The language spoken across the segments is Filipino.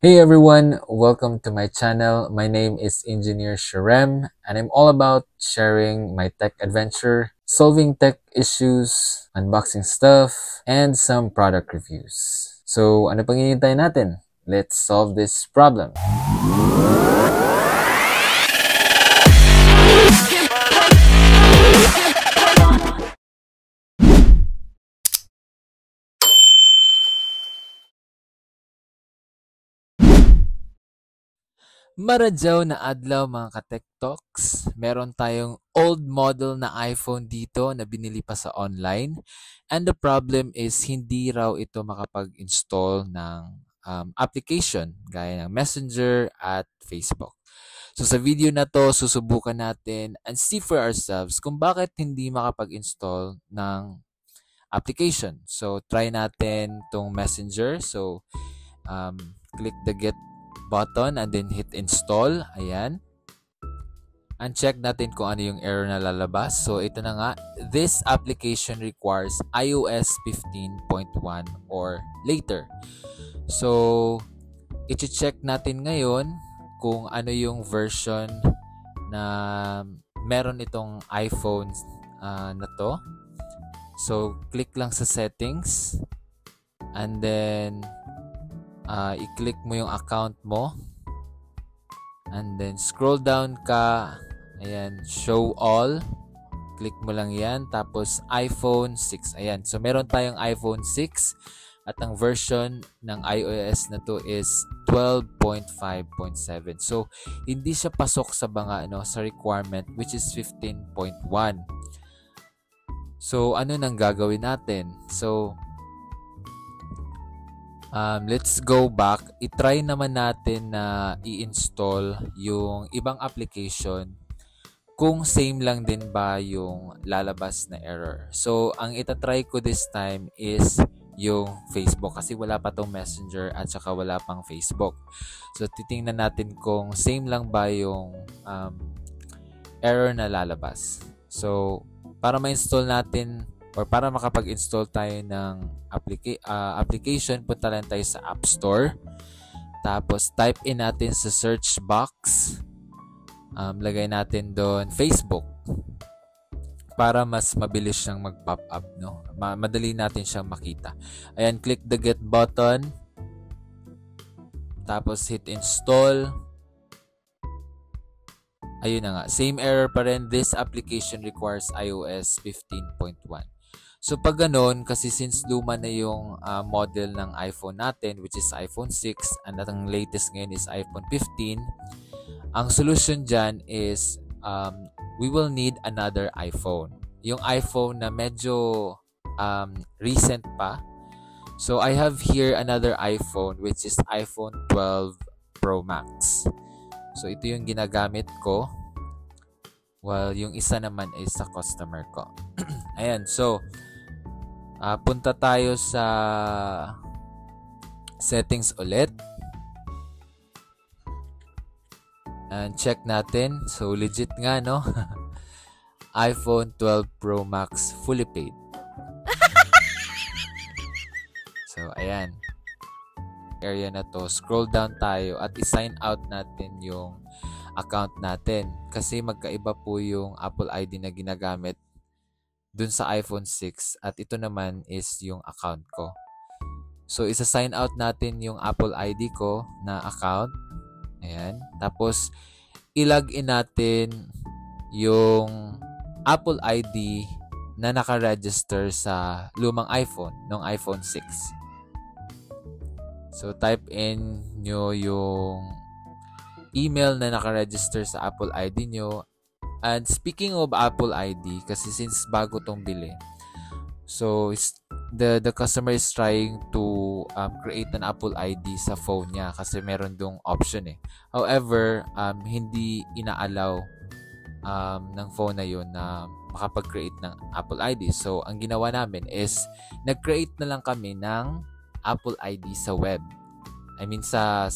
Hey everyone, welcome to my channel. My name is Engineer Sharem and I'm all about sharing my tech adventure, solving tech issues, unboxing stuff, and some product reviews. So ano pang hinihintay natin? Let's solve this problem. Maradyaw na adlaw mga ka-Tech Talks. Meron tayong old model na iPhone dito na binili pa sa online. And the problem is hindi raw ito makapag-install ng application gaya ng Messenger at Facebook. So sa video na to, susubukan natin and see for ourselves kung bakit hindi makapag-install ng application. So try natin tong Messenger. So click the get button and then hit install. Ayan. And check natin kung ano yung error na lalabas. So ito na nga, this application requires iOS 15.1 or later. So i-check natin ngayon kung ano yung version na meron itong iPhone na to. So click lang sa settings and then i-click mo yung account mo and then scroll down ka, ayan, show all, click mo lang yan, tapos iPhone 6, ayan, so meron tayong iPhone 6 at ang version ng iOS na to is 12.5.7. So hindi siya pasok sa sa requirement which is 15.1. So ano nang gagawin natin? So let's go back. I-try naman natin na i-install yung ibang application kung same lang din ba yung lalabas na error. So, ang itatry ko this time is yung Facebook kasi wala pa tong Messenger at saka wala pang Facebook. So, titingnan natin kung same lang ba yung error na lalabas. So, para ma-install natin or para makapag-install tayo ng application, punta lang tayo sa App Store. Tapos, type in natin sa search box. Lagay natin doon Facebook. Para mas mabilis siyang mag-pop up, no? Madali natin siyang makita. Ayan, click the get button. Tapos, hit install. Ayun na nga. Same error pa rin. This application requires iOS 15.1. So pag ganun, kasi since luma na yung model ng iPhone natin, which is iPhone 6, and ang latest ngayon is iPhone 15, ang solution dyan is we will need another iPhone. Yung iPhone na medyo recent pa. So I have here another iPhone which is iPhone 12 Pro Max. So ito yung ginagamit ko. While yung isa naman is sa customer ko. Ayan, so punta tayo sa settings ulit. And check natin. So, legit nga, no? iPhone 12 Pro Max fully paid. So, ayan. Area na to. Scroll down tayo at i-sign out natin yung account natin. Kasi magkaiba po yung Apple ID na ginagamit dun sa iPhone 6 at ito naman is yung account ko. So, isa-sign out natin yung Apple ID ko na account. Ayan. Tapos, i-login natin yung Apple ID na naka-register sa lumang iPhone, ng iPhone 6. So, type in nyo yung email na naka-register sa Apple ID nyo. And speaking of Apple ID, kasi since bago tong bili, so the customer is trying to create an Apple ID sa phone niya kasi meron dong option eh. However, hindi ina-allow ng phone na yun na makapag-create ng Apple ID. So, ang ginawa namin is nag-create na lang kami ng Apple ID sa web. I mean sa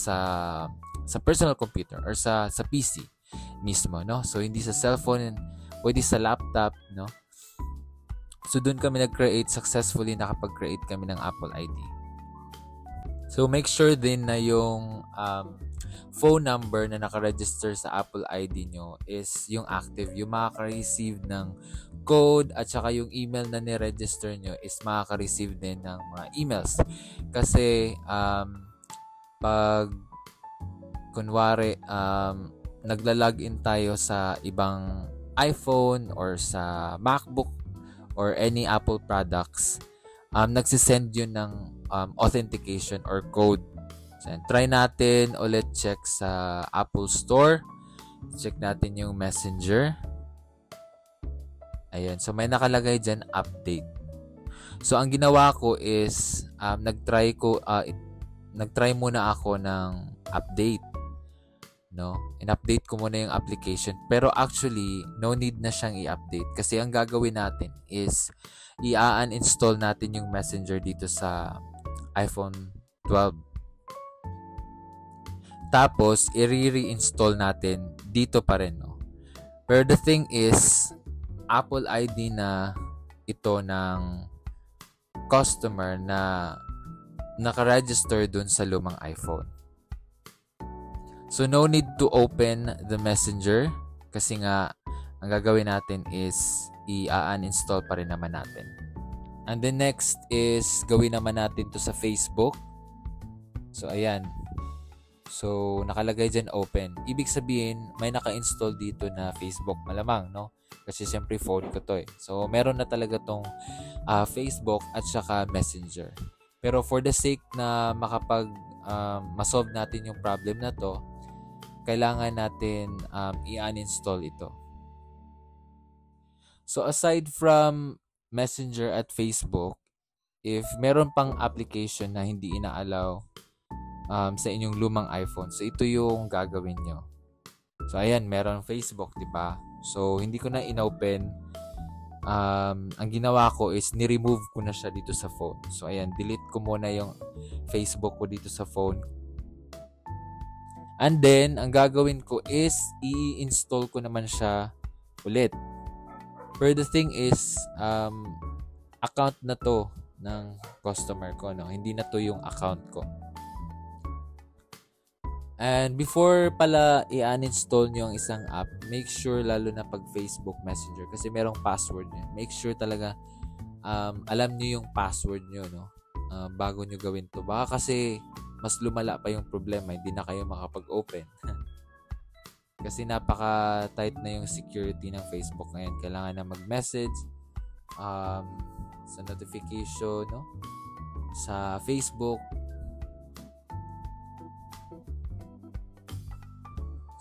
personal computer or sa PC mismo, no? So, hindi sa cellphone, pwede sa laptop, no? So, doon kami nag-create, successfully nakapag-create kami ng Apple ID. So make sure din na yung phone number na nakaregister sa Apple ID nyo is yung active, yung makaka-receive ng code, at saka yung email na ni-register nyo is makaka-receive din ng mga emails. Kasi pag kunwari nagla-login tayo sa ibang iPhone or sa MacBook or any Apple products, nagsisend yun ng authentication or code. So, try natin ulit check sa Apple Store. Check natin yung Messenger. Ayan. So, may nakalagay dyan, update. So, ang ginawa ko is, nagtry muna ako ng update. No? In-update ko muna yung application. Pero actually, no need na siyang i-update. Kasi ang gagawin natin is, i-uninstall natin yung Messenger dito sa iPhone 12. Tapos, i-reinstall natin dito pa rin. No? Pero the thing is, Apple ID na ito ng customer na nakaregister dun sa lumang iPhone. So, no need to open the Messenger kasi nga, ang gagawin natin is i-uninstall pa rin naman natin. And then next is gawin naman natin to sa Facebook. So, ayan. So, nakalagay dyan open. Ibig sabihin, may naka-install dito na Facebook. Malamang, no? Kasi siyempre phone ko to eh. So, meron na talaga tong Facebook at saka Messenger. Pero for the sake na masolve natin yung problem na to, kailangan natin i-uninstall ito. So, aside from Messenger at Facebook, if meron pang application na hindi ina-allow sa inyong lumang iPhone, so ito yung gagawin nyo. So, ayan, meron Facebook, di ba? So, hindi ko na inopen. Ang ginawa ko is ni-remove ko na siya dito sa phone. So, ayan, delete ko muna yung Facebook ko dito sa phone. And then, ang gagawin ko is i-install ko naman siya ulit. But the thing is, account na to ng customer ko, no? Hindi na to yung account ko. And before pala i-uninstall nyo ang isang app, make sure lalo na pag Facebook Messenger kasi merong password nyo. Make sure talaga alam nyo yung password nyo, no? Bago nyo gawin to. Baka kasi mas lumala pa yung problema, hindi na kayo makapag-open. Kasi napaka-tight na yung security ng Facebook ngayon. Kailangan na mag-message sa notification, no? Sa Facebook.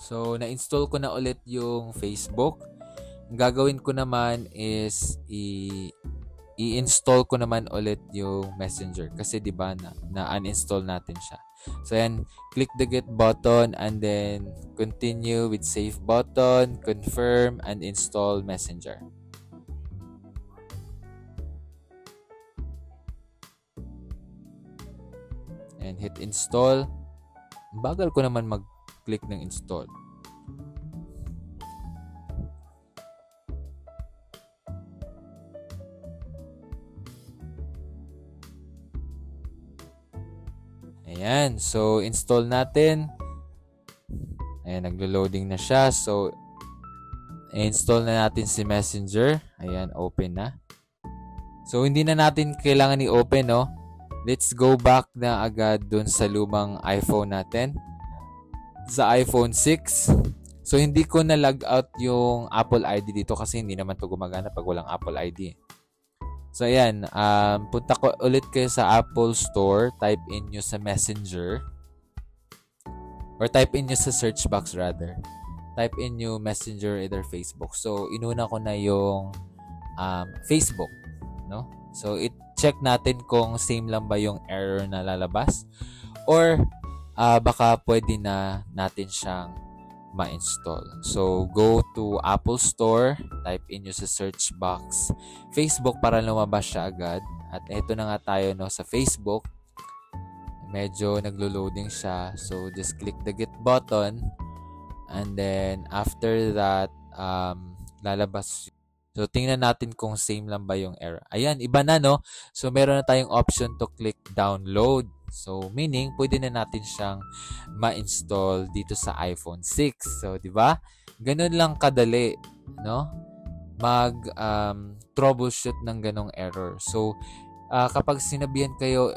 So, na-install ko na ulit yung Facebook. Ang gagawin ko naman is i-install ko naman ulit yung Messenger kasi 'di ba na uninstall natin siya. So, ayan, click the get button and then continue with save button, confirm and install Messenger. And hit install. Bagal ko naman mag-click ng install. Ayan. So, install natin. Ayan, naglo-loading na siya. So, install na natin si Messenger. Ayan, open na. So, hindi na natin kailangan i-open, no? Let's go back na agad dun sa lumang iPhone natin. Sa iPhone 6. So, hindi ko na log out yung Apple ID dito kasi hindi naman to gumagana pag walang Apple ID. So, ayan. Punta ko ulit kayo sa Apple Store. Type in nyo sa Messenger. Or type in nyo sa search box rather. Type in nyo Messenger either Facebook. So, inuna ko na yung Facebook. No? So, check natin kung same lang ba yung error na lalabas. Or, baka pwede na natin siyang ma-install. So, go to Apple Store, type in nyo sa search box Facebook para lumabas siya agad. At ito na nga tayo, no, sa Facebook. Medyo naglo-loading siya. So, just click the get button. And then, after that, lalabas. So, tingnan natin kung same lang ba yung error. Ayan, iba na, no? So, meron na tayong option to click download. So, meaning, pwede na natin siyang ma-install dito sa iPhone 6. So, di ba? Ganun lang kadali, no? Troubleshoot ng ganong error. So, kapag sinabihan kayo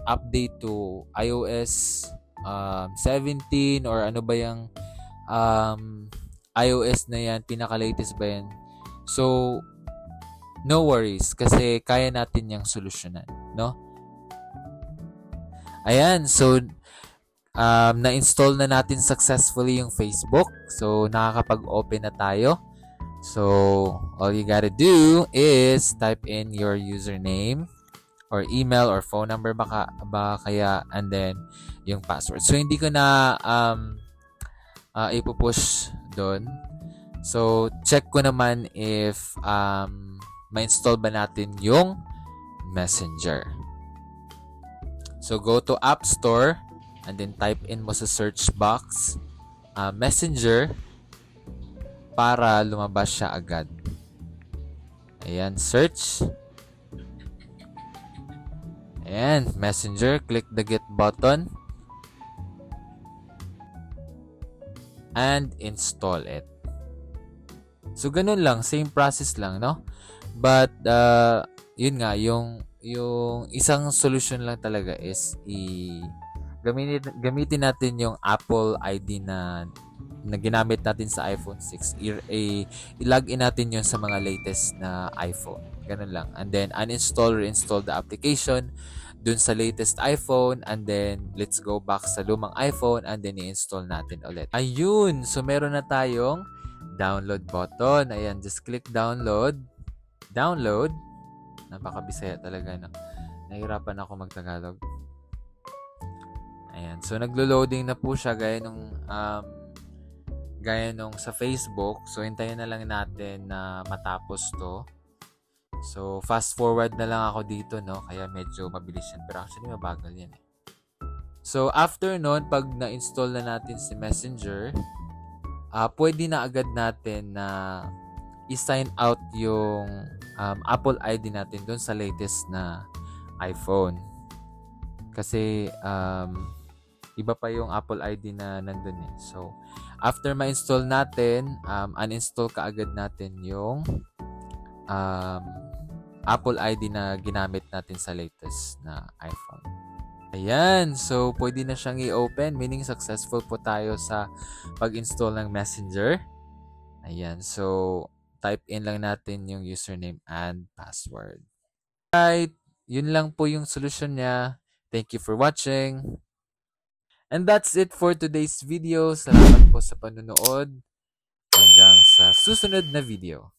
update to iOS 17 or ano ba yung iOS na yan, pinaka-latest ba yan? So, no worries kasi kaya natin yung solusyonan, no? Ayan, so na-install na natin successfully yung Facebook. So, nakakapag-open na tayo. So, all you gotta do is type in your username or email or phone number kaya, and then yung password. So, hindi ko na ipupush doon. So, check ko naman if ma-install ba natin yung Messenger. So, go to App Store and then type in mo sa search box Messenger para lumabas siya agad. Ayan, search. Ayan, Messenger. Click the get button. And install it. So, ganun lang. Same process lang, no? But, yun nga, yung isang solution lang talaga is gamitin natin yung Apple ID na ginamit natin sa iPhone 6. I-log in natin yun sa mga latest na iPhone. Ganun lang. And then, reinstall the application dun sa latest iPhone, and then let's go back sa lumang iPhone and then i-install natin ulit. Ayun! So, meron na tayong download button. Ayan, just click download. Download. Napakabisaya talaga, no? Nahirapan ako mag-Tagalog. Ayan. So, naglo-loading na po siya gaya nung sa Facebook. So, hintayin na lang natin na matapos to. So, fast forward na lang ako dito, no? Kaya medyo mabilis yan. Pero actually, mabagal yan eh. So, after nun, pag na-install na natin si Messenger, pwede na agad natin na i-sign out yung Apple ID natin doon sa latest na iPhone. Kasi, iba pa yung Apple ID na nandun eh. So, after ma-install natin, uninstall ka agad natin yung Apple ID na ginamit natin sa latest na iPhone. Ayan. So, pwede na siyang i-open. Meaning, successful po tayo sa pag-install ng Messenger. Ayan. So, type in lang natin yung username and password. Right. Yun lang po yung solution niya. Thank you for watching. And that's it for today's video. Salamat po sa panonood. Hanggang sa susunod na video.